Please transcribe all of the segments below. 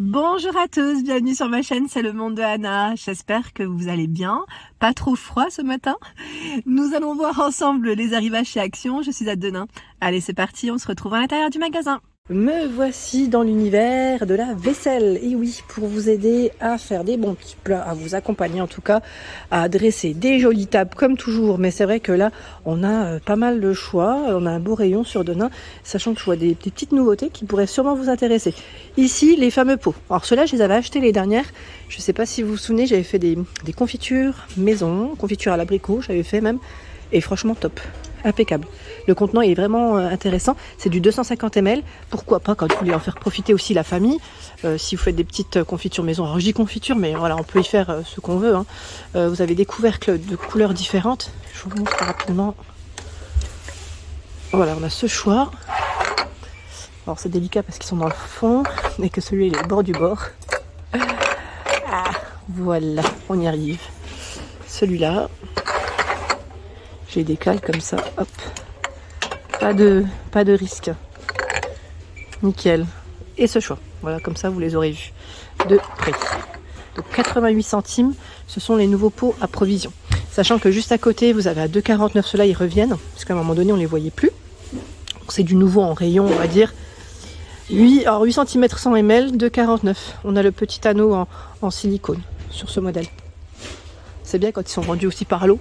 Bonjour à tous, bienvenue sur ma chaîne, c'est le monde de Anna. J'espère que vous allez bien, pas trop froid ce matin. Nous allons voir ensemble les arrivages chez Action, je suis à Denain. Allez, c'est parti, on se retrouve à l'intérieur du magasin. Me voici dans l'univers de la vaisselle. Et oui, pour vous aider à faire des bons petits plats, à vous accompagner en tout cas, à dresser des jolies tables comme toujours. Mais c'est vrai que là, on a pas mal de choix. On a un beau rayon sur Denain, sachant que je vois des petites nouveautés qui pourraient sûrement vous intéresser. Ici, les fameux pots. Alors ceux-là, je les avais achetés les dernières. Je ne sais pas si vous vous souvenez, j'avais fait des confitures maison, confitures à l'abricot, j'avais fait même. Et franchement, top. Impeccable. Le contenant est vraiment intéressant. C'est du 250 ml. Pourquoi pas quand vous voulez en faire profiter aussi la famille. Si vous faites des petites confitures maison. Alors je dis confiture, mais voilà, on peut y faire ce qu'on veut. Hein. Vous avez des couvercles de couleurs différentes. Je vous montre rapidement. Voilà, on a ce choix. Alors c'est délicat parce qu'ils sont dans le fond et que celui-là il est au bord du bord. Ah, voilà, on y arrive. Celui-là. J'ai des cales comme ça, hop. Pas de risque. Nickel. Et ce choix. Voilà, comme ça vous les aurez vus de près. Donc 88 centimes, ce sont les nouveaux pots à provision. Sachant que juste à côté, vous avez à 2,49, ceux-là ils reviennent, parce qu'à un moment donné on les voyait plus. C'est du nouveau en rayon, on va dire. 8 cm 100 ml, 2,49. On a le petit anneau en silicone sur ce modèle. C'est bien quand ils sont vendus aussi par lot.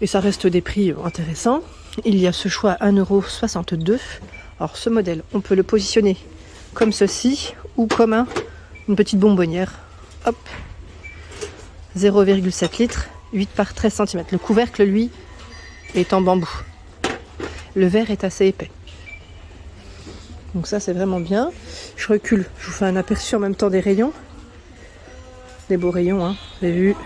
Et ça reste des prix intéressants. Il y a ce choix à 1,62 €. Alors ce modèle, on peut le positionner comme ceci ou comme une petite bonbonnière. Hop, 0,7 litres, 8 par 13 cm. Le couvercle, lui, est en bambou. Le verre est assez épais. Donc ça, c'est vraiment bien. Je recule, je vous fais un aperçu en même temps des rayons. Des beaux rayons, hein, vous avez vu.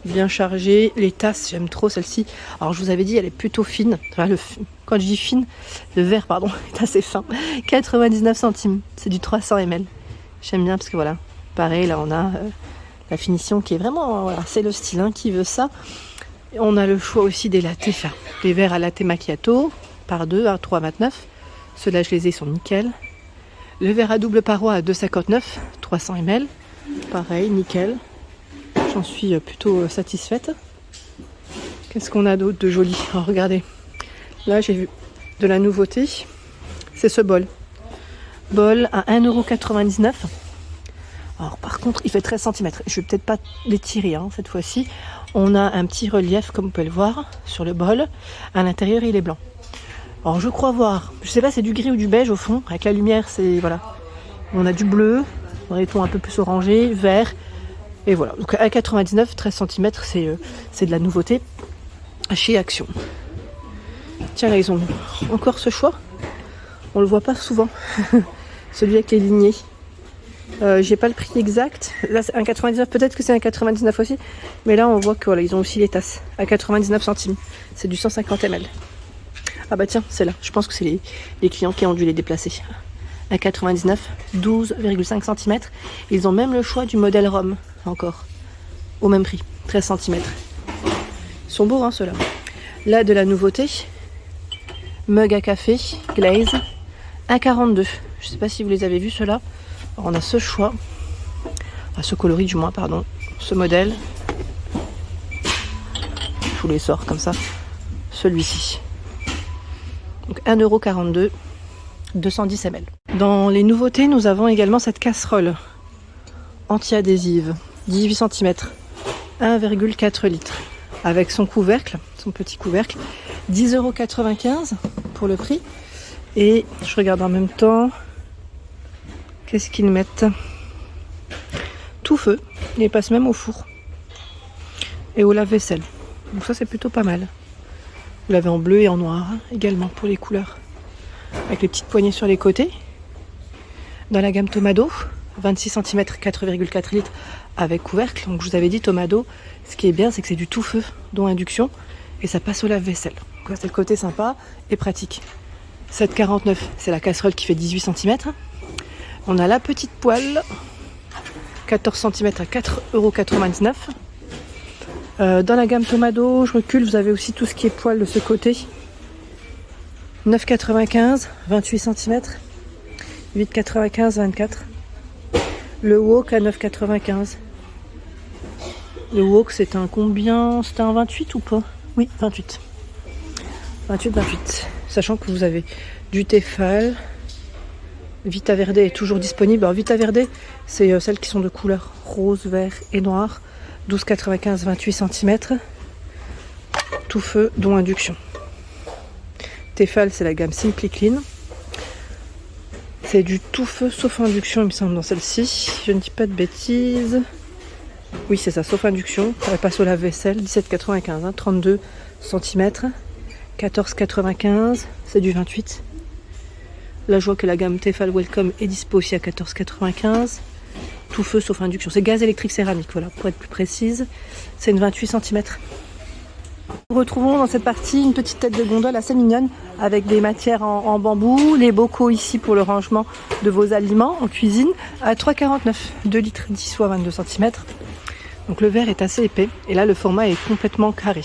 Bien chargé, les tasses, j'aime trop celle-ci. Alors je vous avais dit, elle est plutôt fine. Enfin, quand je dis fine, le verre pardon est assez fin. 99 centimes, c'est du 300 ml. J'aime bien parce que voilà, pareil là on a la finition qui est vraiment, voilà, c'est le style hein, qui veut ça. Et on a le choix aussi des lattés, enfin, les verres à latte macchiato par 2 à 3,29. Ceux-là je les ai, sont nickel. Le verre à double paroi à 2,59, 300 ml. Pareil, nickel. J'en suis plutôt satisfaite. Qu'est-ce qu'on a d'autre de joli? Alors, regardez, là j'ai vu de la nouveauté. C'est ce bol. Bol à 1,99 €. Alors par contre, il fait 13 cm. Je vais peut-être pas l'étirer hein, cette fois-ci. On a un petit relief, comme vous pouvez le voir, sur le bol. À l'intérieur, il est blanc. Alors je crois voir, je sais pas, c'est du gris ou du beige au fond. Avec la lumière, c'est voilà. On a du bleu, dans les tons un peu plus orangés, vert. Et voilà, donc à 99, 13 cm, c'est de la nouveauté chez Action. Tiens, là, ils ont encore ce choix. On le voit pas souvent. Celui avec les lignées. J'ai pas le prix exact. Là, c'est 1,99, peut-être que c'est 1,99 aussi. Mais là, on voit que voilà, ils ont aussi les tasses à 99 centimes. C'est du 150 ml. Ah bah tiens, c'est là. Je pense que c'est les clients qui ont dû les déplacer. À 99, 12,5 cm. Ils ont même le choix du modèle Rome, encore, au même prix, 13 cm. Ils sont beaux, hein, ceux-là. Là, de la nouveauté, mug à café, glaze, 1,42. Je ne sais pas si vous les avez vus, ceux-là. Alors, on a ce choix, ce coloris du moins, pardon, ce modèle. Je vous les sors comme ça. Celui-ci. Donc 1,42 €. 210 ml. Dans les nouveautés, nous avons également cette casserole anti-adhésive, 18 cm, 1,4 litres, avec son couvercle, son petit couvercle, 10,95 € pour le prix. Et je regarde en même temps, qu'est-ce qu'ils mettent? Tout feu, ils passent même au four et au lave-vaisselle. Donc ça c'est plutôt pas mal. Vous l'avez en bleu et en noir hein, également pour les couleurs. Avec les petites poignées sur les côtés. Dans la gamme Tomado, 26 cm, 4,4 litres avec couvercle. Donc je vous avais dit Tomado, ce qui est bien c'est que c'est du tout feu, dont induction, et ça passe au lave-vaisselle. Donc c'est le côté sympa et pratique. 7,49, c'est la casserole qui fait 18 cm. On a la petite poêle, 14 cm à 4,99 €. Dans la gamme Tomado, je recule, vous avez aussi tout ce qui est poêle de ce côté. 9,95, 28 cm, 8,95, 24. Le wok à 9,95. Le wok, c'est un combien? C'était un 28 ou pas? Oui, 28. 28. Sachant que vous avez du Tefal. Vita Verde est toujours disponible. Alors Vita Verde, c'est celles qui sont de couleur rose, vert et noir. 12,95, 28 cm. Tout feu, dont induction. Tefal, c'est la gamme Simply Clean. C'est du tout feu sauf induction, il me semble, dans celle-ci. Je ne dis pas de bêtises. Oui, c'est ça, sauf induction. Elle passe au lave-vaisselle. 17,95, hein, 32 cm. 14,95, c'est du 28. Là, je vois que la gamme Tefal Welcome est dispo aussi à 14,95. Tout feu sauf induction. C'est gaz électrique céramique, voilà, pour être plus précise. C'est une 28 cm. Nous retrouvons dans cette partie une petite tête de gondole assez mignonne avec des matières en bambou, les bocaux ici pour le rangement de vos aliments en cuisine à 3,49, 2 litres 10 soit 22 cm. Donc le verre est assez épais et là le format est complètement carré.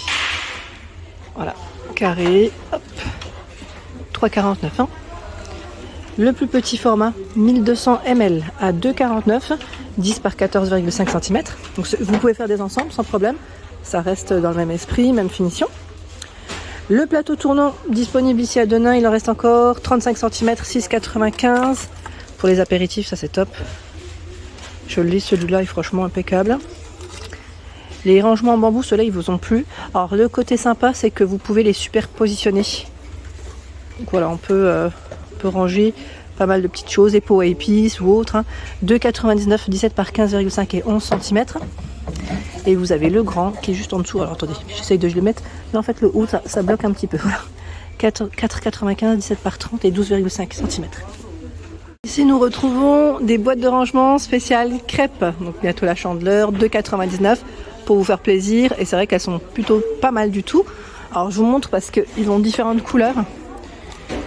Voilà, carré, hop, 3,49. Hein. Le plus petit format, 1200 ml à 2,49, 10 par 14,5 cm. Donc vous pouvez faire des ensembles sans problème. Ça reste dans le même esprit, même finition. Le plateau tournant disponible ici à Denain, il en reste encore 35 cm, 6,95. Pour les apéritifs, ça c'est top. Je le lis, celui-là est franchement impeccable. Les rangements en bambou, ceux-là, ils vous ont plu. Alors le côté sympa, c'est que vous pouvez les superpositionner. Donc voilà, on peut ranger pas mal de petites choses, épeaux à épices ou autres. Hein. 2,99, 17 par 15,5 et 11 cm. Et vous avez le grand qui est juste en dessous. Alors attendez, j'essaye de le mettre. Mais en fait le haut ça bloque un petit peu. Voilà. 4,95, 17 par 30 et 12,5 cm. Ici nous retrouvons des boîtes de rangement spéciales crêpes. Donc bientôt la Chandeleur, 2,99 pour vous faire plaisir. Et c'est vrai qu'elles sont plutôt pas mal du tout. Alors je vous montre parce qu'ils ont différentes couleurs.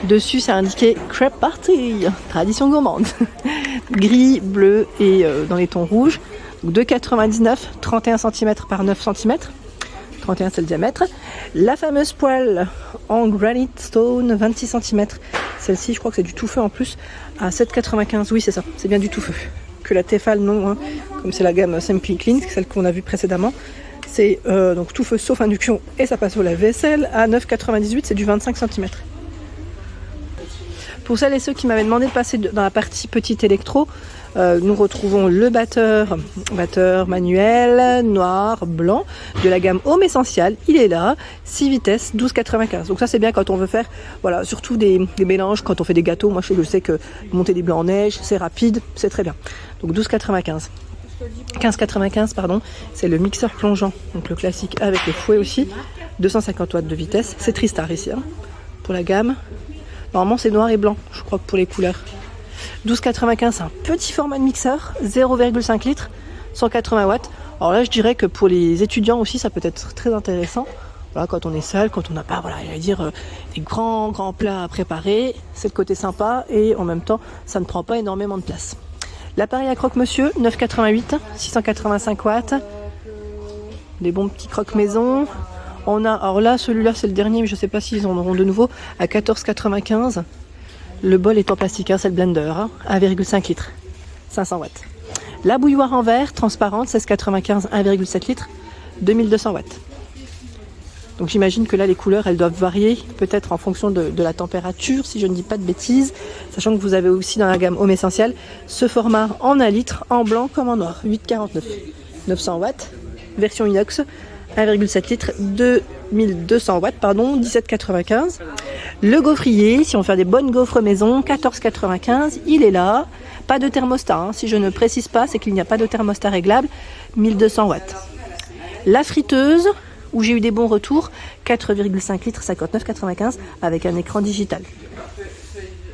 Dessus c'est indiqué Crêpe Party, tradition gourmande. Gris, bleu et dans les tons rouges. 2,99, 31 cm par 9 cm. 31 c'est le diamètre. La fameuse poêle en granite stone, 26 cm. Celle-ci, je crois que c'est du tout feu en plus, à 7,95. Oui, c'est ça, c'est bien du tout feu. Que la Tefal, non, hein, comme c'est la gamme Simply Clean, celle qu'on a vue précédemment. C'est donc tout feu sauf induction et ça passe au lave-vaisselle. À 9,98, c'est du 25 cm. Pour celles et ceux qui m'avaient demandé de passer dans la partie petit électro, nous retrouvons le batteur manuel, noir, blanc, de la gamme Home Essential. Il est là, 6 vitesses, 12,95. Donc ça c'est bien quand on veut faire, voilà, surtout des mélanges, quand on fait des gâteaux. Moi je sais que monter des blancs en neige, c'est rapide, c'est très bien. Donc 12,95. 15,95 pardon, c'est le mixeur plongeant, donc le classique avec le fouet aussi, 250 watts de vitesse. C'est Tristar ici, hein, pour la gamme. Normalement c'est noir et blanc, je crois, pour les couleurs. 12,95, c'est un petit format de mixeur, 0,5 litres, 180 watts. Alors là, je dirais que pour les étudiants aussi, ça peut être très intéressant. Voilà, quand on est seul, quand on n'a pas, voilà, j'allais dire, des grands plats à préparer, c'est le côté sympa et en même temps, ça ne prend pas énormément de place. L'appareil à croque-monsieur, 9,88, 685 watts. Des bons petits croque-maison. On a, alors là, celui-là, c'est le dernier, mais je ne sais pas s'ils en auront de nouveau, à 14,95. Le bol est en plastique, hein, c'est le blender, hein, 1,5 litres, 500 watts. La bouilloire en verre, transparente, 16,95, 1,7 litres, 2200 watts. Donc j'imagine que là, les couleurs, elles doivent varier, peut-être en fonction de la température, si je ne dis pas de bêtises. Sachant que vous avez aussi dans la gamme Home Essential ce format en 1 litre, en blanc comme en noir, 8,49, 900 watts, version inox, 1,7 litres, 2200 watts, pardon, 17,95. Le gaufrier, si on fait des bonnes gaufres maison, 14,95, il est là. Pas de thermostat, hein. Si je ne précise pas, c'est qu'il n'y a pas de thermostat réglable, 1200 watts. La friteuse, où j'ai eu des bons retours, 4,5 litres, 59,95, avec un écran digital.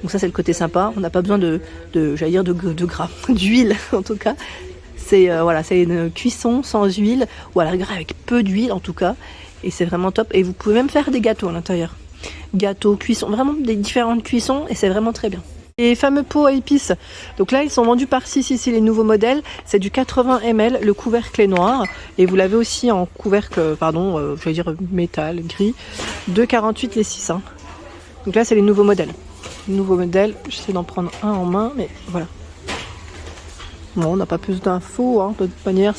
Donc ça c'est le côté sympa, on n'a pas besoin de gras, d'huile en tout cas. C'est voilà, c'est une cuisson sans huile, ou à la rigueur avec peu d'huile en tout cas, et c'est vraiment top. Et vous pouvez même faire des gâteaux à l'intérieur. Gâteaux, cuissons, vraiment des différentes cuissons, et c'est vraiment très bien. Les fameux pots à épices, donc là ils sont vendus par 6 ici, les nouveaux modèles, c'est du 80 ml, le couvercle est noir, et vous l'avez aussi en couvercle, pardon, je vais dire métal, gris, 2,48 les 6. Hein. Donc là c'est les nouveaux modèles. Nouveau modèle, j'essaie d'en prendre un en main, mais voilà. Bon, on n'a pas plus d'infos, hein. De toute manière,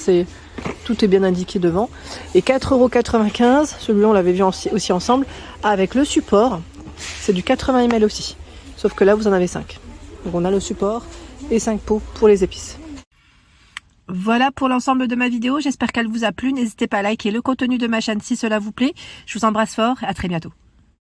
tout est bien indiqué devant. Et 4,95 €, celui-là on l'avait vu aussi ensemble, avec le support. C'est du 80 ml aussi. Sauf que là, vous en avez 5. Donc on a le support et 5 pots pour les épices. Voilà pour l'ensemble de ma vidéo. J'espère qu'elle vous a plu. N'hésitez pas à liker le contenu de ma chaîne si cela vous plaît. Je vous embrasse fort et à très bientôt.